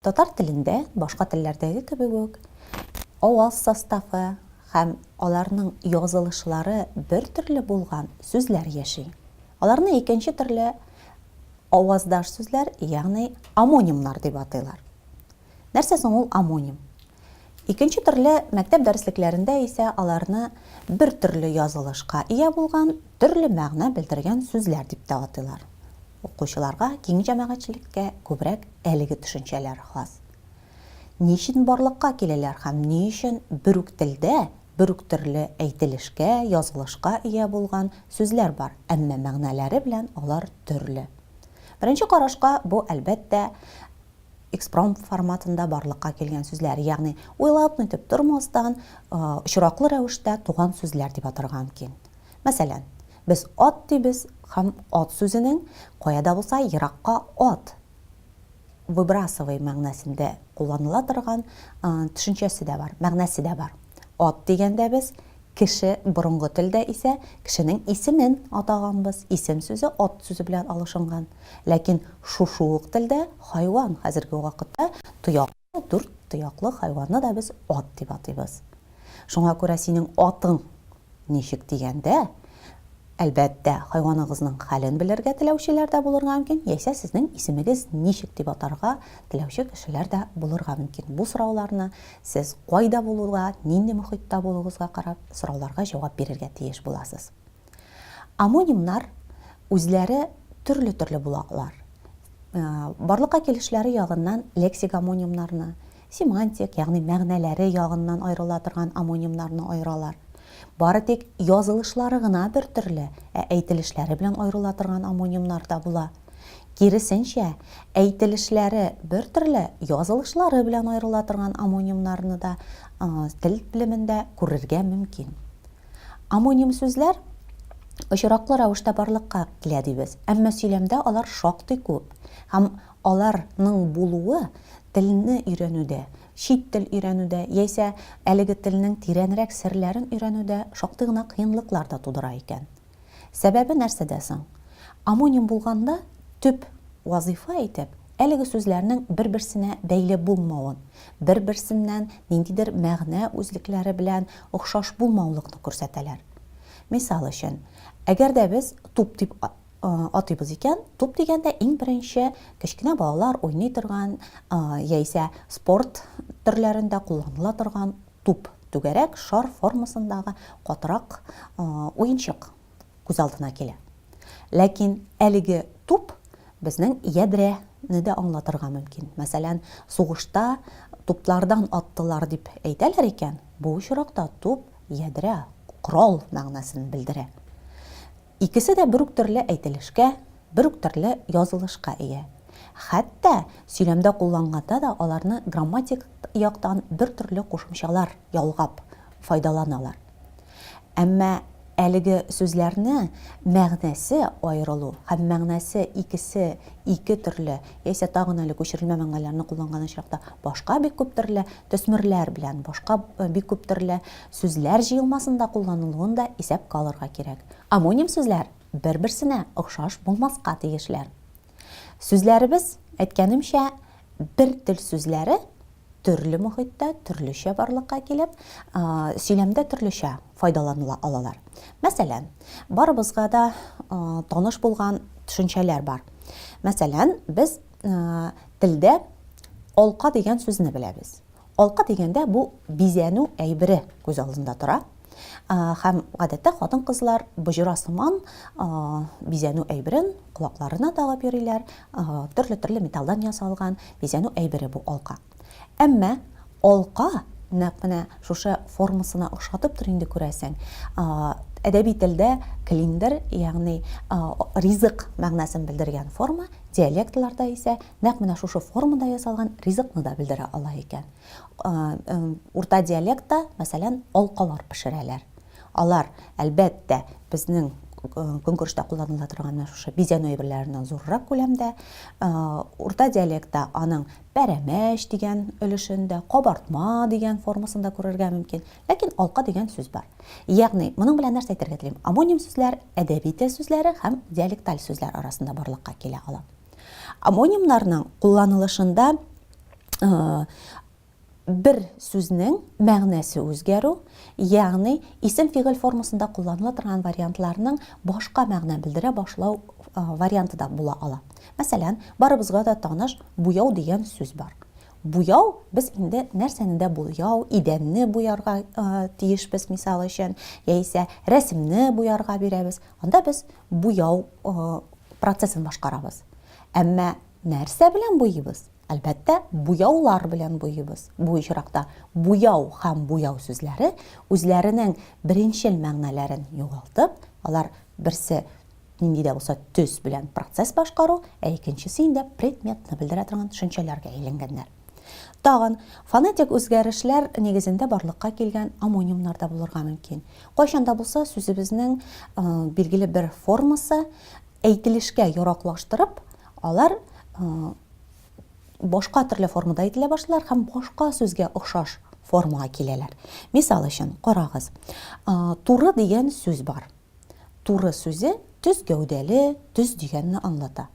Татар телендә, башка телләрдәге кебек үк, аваз составы һәм аларның язылышлары бер төрле булган сүзләр яши. Аларны икенче төрле аваздаш сүзләр, ягъни амонимнар дип атыйлар. Нәрсә соң ул амоним? Икенче төрле мәктәп дәреслекләрендә исә аларны бер төрле язылышка ия булган, төрле мәгънә белдергән сүзләр дип тә атыйлар. Укучыларга, киң җәмәгатьчелеккә күбрәк әлеге төшенчәләр хас. Ни өчен барлыкка киләләр һәм ни өчен бер үк телдә, бер үк төрле әйтелешкә, язылышка ия булган сүзләр бар, әмма мәгънәләре белән алар төрле. Беренче карашка бу әлбәттә экспромт форматында барлыкка килгән сүзләр, ягъни уйлап нитеп тормастан, очраклы рәвештә туган сүзләр дип атарга мөмкин. Мәсәлән, без ат дибез һәм ат сүзенең каяда булса еракка ат выбрасывай мәгънәсендә кулланыла торган төшенчәсе дә бар, мәгънәсе дә бар. Ат дигәндә без кеше, борынгы телдә исә кешенең исемен атаганбыз. Исем сүзе ат сүзе белән алышынган. Ләкин шушы ук телдә хайван хәзерге вакытта тояклы, дүрт тояклы хайванны да без ат дип атыйбыз. Шуңа күрә синең атың ничек дигәндә, әлбәттә, хайваныгызның хәлен белергә теләүчеләр дә булырга мөмкин, яисә сезнең исемегез ничек дип атарга теләүче кешеләр дә булырга мөмкин. Бу сорауларны сез кайда булуга, нинди мөхиттә булугызга карап сорауларга җавап бирергә тиеш буласыз. Амонимнар үзләре төрле булалар. Барлыкка килешләре ягыннан лексик амонимнарны, семантик, ягъни мәгънәләре ягыннан аерыла торган амонимнарны аералар. Бары тик язылышлары гына бер төрле, әйтелешләре белән аерыла торган амонимнар да була. Киресенчә, әйтелешләре бер төрле, язылышлары белән аерыла торган амонимнарны да тел белемендә күрергә мөмкин. Амоним сүзләр очраклы рәвештә барлыкка килә дибез, әмма сөйләмдә алар шактый күп. Һәм аларның булуы телне өйрәнүдә, чит тел өйрәнүдә, яисә әлеге телнең тирәнрәк серләрен өйрәнүдә шактый гына кыенлыклар да тудыра икән. Сәбәбе нәрсәдә соң? Амоним булганда төп вазифа итеп әлеге сүзләрнең бер-берсенә бәйле булмавын, бер-берсеннән ниндидер мәгънә үзлекләре белән охшаш булмаулыкны күрсәтәләр. Мисал өчен, әгәр дә без туп дип атыйбыз икән, туп дигәндә иң беренче кечкенә балалар уйный торган, яисә спорт төрләрендә кулланыла торган туп, түгәрәк шар формасындагы катырак уенчык күз алдына килә. Ләкин әлеге туп безнең ядрәне дә аңлатырга мөмкин. Мәсәлән, сугышта туплардан аттылар дип әйтәләр икән, бу очракта туп ядрә, корал мәгънәсен белдерә. Икесе дә бер үк төрле әйтелешкә, бер үк төрле язылышка ия. Хәтта сөйләмдә кулланганда да аларны грамматик яктан бер төрле кушымчалар ялгап файдаланалар. Әмма әлеге сүзләрне мәгънәсе аерылу һәм мәгънәсе икесе ике төрле, яисә тагын әле күчерелмә мәгънәләрне кулланган очракта башка бик күп төрле төсмерләр белән, башка бик күп төрле сүзләр җыелмасында кулланылуын да исәпкә алырга кирәк. Амоним сүзләр бер-берсенә охшаш булмаска тиешләр. Сүзләребез, әйткәнемчә, бер тел сүзләре төрле мөхиттә, төрлечә барлыкка килеп, сөйләмдә төрлечә файдаланыла алалар. Мәсәлән, барыбызга да таныш булган төшенчәләр бар. Мәсәлән, без телдә алка дигән сүзне беләбез. Алка дигәндә бу бизәнү әйбере күз алдында тора. Һәм гадәттә хатын-кызлар боҗрасыман бизәнү әйберен колакларына тагып йөриләр, төрле металлдан ясалган бизәнү әйбере бу алка. Әмма алка нәкъ менә шушы формасына охшатып тор инде күрәсең. Әдәби телдә клиндер, ягъни ризык мәгънәсен белдергән форма, диалектларда исә нәкъ менә шушы формада ясалган ризыкны да белдерә ала икән. Урта диалектта, мәсәлән, алкалар пешерәләр. Алар әлбәттә безнең көнкүрештә кулланыла торган шушы бизәнү әйберләреннән зуррак күләмдә, урта диалектта аның пәрәмәч дигән өлешендә, кабартма дигән формасында күрергә мөмкин. Ләкин алка дигән сүз бар. Ягъни, моның белән нәрсә әйтергә телим? Амоним сүзләр әдәби тел сүзләре һәм диалекталь сүзләр арасында барлыкка килә ала. Амонимнарның кулланылышында bir сүзнең мәгънәсе үзгәрү, ягъни исем фигыль формасында кулланыла торган вариантларның башка мәгънә белдерә башлау варианты да була ала. Мәсәлән, барыбызга да таныш буяу дигән сүз бар. Буяу без инде нәрсәне дә буяу, идәнне буярга тиешбез мисал өчен, яисә рәсемне буярга бирәбез. Анда без буяу процессын башкарабыз. Әмма нәрсә белән буйыбыз? Әлбәттә, буяулар белән буйыбыз. Бу очракта буяу һәм буяу сүзләре үзләренең беренчел мәгънәләрен югалтып, алар берсе нинди дә булса төс белән процесс башкару, икенчесе инде предметны белдерә торган төшенчәләргә әйләнгәннәр. Тагын фонетик үзгәрешләр нигезендә барлыкка килгән амонимнар да булырга мөмкин. Кайчанда булса сүзебезнең билгеле бер формасы әйтелешкә яраклаштырып, алар башка төрле формада әйтелә башлар һәм башка сүзгә охшаш формага киләләр. Мисал өчен, карагыз. Туры дигән сүз бар. Туры сүзе төз гәүдәле, төз дигәнне аңлата.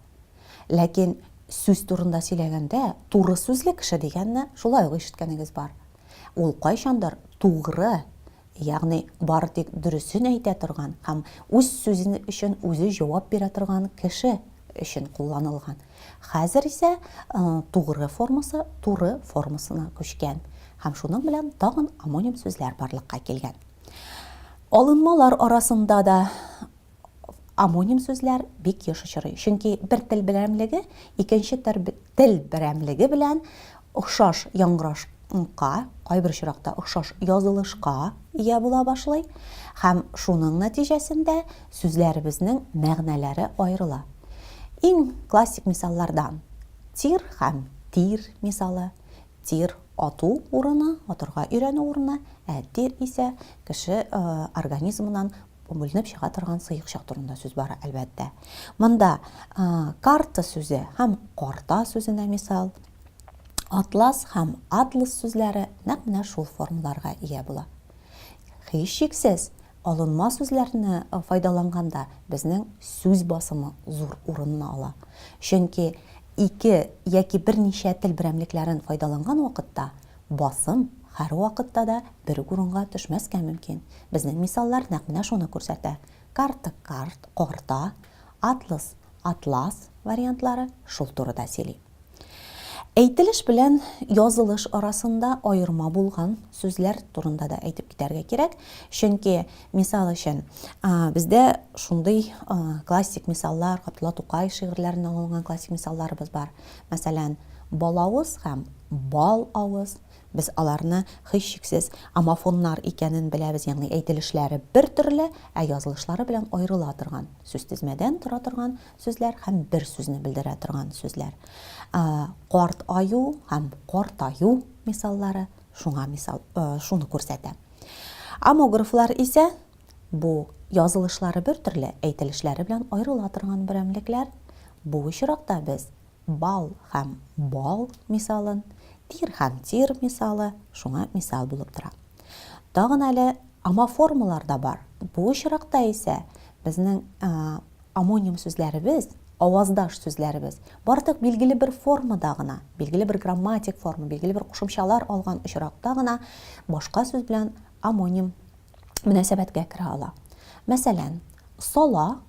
Ләкин сүз турында сөйләгәндә, туры сүзле кеше дигәнне шулай ук ишеткәнегез бар. Ул кайчандыр тугры, ягъни бары тик дөресен әйтә торган һәм үз сүзе өчен үзе җавап бирә торган кеше өчен кулланылган. Хәзер исә тугры формасы туры формасына күчкән һәм шуның белән тагын амоним сүзләр барлыкка килгән. Алынмалар арасында да амоним сүзләр бик еш очрый. Чөнки бер тел берәмлеге икенче тел берәмлеге белән охшаш яңгырашка, кайбер очракта охшаш язылышка ия була башлый һәм шуның нәтиҗәсендә сүзләребезнең мәгънәләре аерыла. Иң классик мисаллардан тир һәм тир мисалы. Тир ату урыны, атырга өйрәнү урыны, тир исә кеше организмыннан бүленеп чыга торган сыйыкчык турында сүз бара, әлбәттә. Монда карта сүзе һәм карта сүзенә мисал, атлас һәм атлас сүзләре нәкъ менә шул формаларга ия була. Һичшиксез, алынма сүзләрне файдаланганда безнең сүз басымы зур урынны ала. Чөнки ике яки берничә тел берәмлекләрен файдаланган вакытта басым һәр вакытта да бер урынга төшмәскә мөмкин. Безнең мисаллар нәкъ менә шуны күрсәтә. Карта, карта, атлас, атлас вариантлары шул турыда сөйли. Әйтелеш белән язылыш арасында аерма булган сүзләр турында да әйтеп китәргә кирәк. Чөнки мисал өчен бездә шундый классик мисаллар, Габдулла Тукай шигырьләреннән алынган классик мисалларыбыз бар. Мәсәлән, балавыз һәм бал авыз. Без аларны һичшиксез амофоннар икәнен беләбез, ягъни әйтелешләре бер төрле, язылышлары белән аерыла торган. Сүз тезмәдән тора торган сүзләр һәм бер сүзне белдерә торган сүзләр. Карт аю һәм картаю мисаллары шуны күрсәтә. Амографлар исә бу язылышлары бер төрле, әйтелешләре белән аерыла торган берәмлекләр. Бу очракта без бал һәм бал мисалын, тир һәм тир мисалы шуңа мисал булып тора. Тагын әле амоформалар да бар. Бу очракта исә безнең амоним сүзләребез, аваздаш сүзләребез бардык билгеле бер формада гына, билгеле бер грамматик форма, билгеле бер кушымчалар алган очракта гына башка сүз белән амоним мөнәсәбәткә керә ала. Мәсәлән, сала,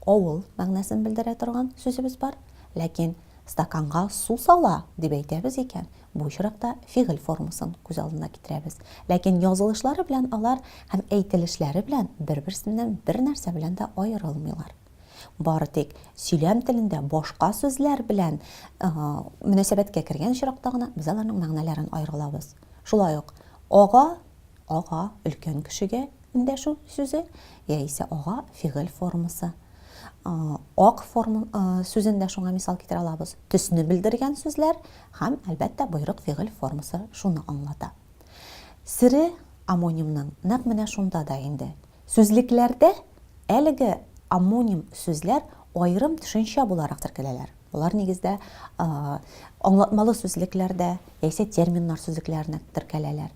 авыл мәгънәсен белдерә торган сүзебез бар, ләкин стаканга су сала дип әйтәбез икән. Бу очракта фигыль формасын күз алдына китерәбез. Ләкин язылышлары белән алар һәм әйтелешләре белән бер-берсеннән бер нәрсә белән дә аерылмыйлар. Бары тик сөйләм телендә башка сүзләр белән мөнәсәбәткә кергән очракта гына без аларның мәгънәләрен аерылабыз. Шулай ук ага өлкән кешегә эндәшү сүзе, яисә ага фигыль формасы. Ак форма сүзендә шуңа мисал китерә алабыз. Төсне белдергән сүзләр һәм әлбәттә буйрык фигыль формасы шуны аңлата. Сире амонимның нәкъ менә шунда да инде. Сүзлекләрдә әлеге амоним сүзләр аерым төшенчә буларак теркәләләр. Улар нигездә аңлатмалы сүзлекләрдә яисә терминнар сүзлекләренә теркәләләр.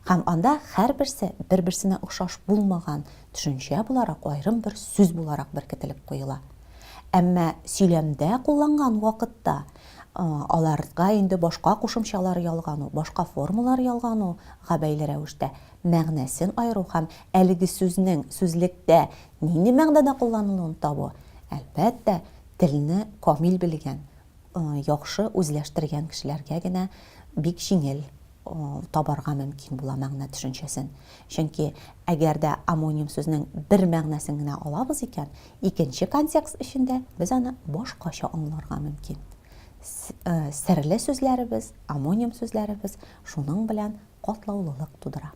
Һәм анда һәрберсе бер-берсенә охшаш булмаган төшенчә буларак аерым бер сүз буларак беркетелеп куела. Әмма сөйләмдә кулланган вакытта аларга инде башка кушымчалар ялгану, башка формалар ялгануга бәйле рәвештә мәгънәсен айыру һәм әлеге сүзнең сүзлектә нинди мәгънәдә кулланылуын табу, әлбәттә, телне камил белгән, яхшы үзләштергән кешеләргә генә бик җиңел табарга мөмкин була мәгънә төшенчәсен. Чөнки әгәр дә амоним сүзнең бер мәгънәсен генә алабыз икән, икенче контекст эчендә без аны башкача аңларга мөмкин. Серле сүзләребез, амоним сүзләребез шуның белән катлаулылык тудыра.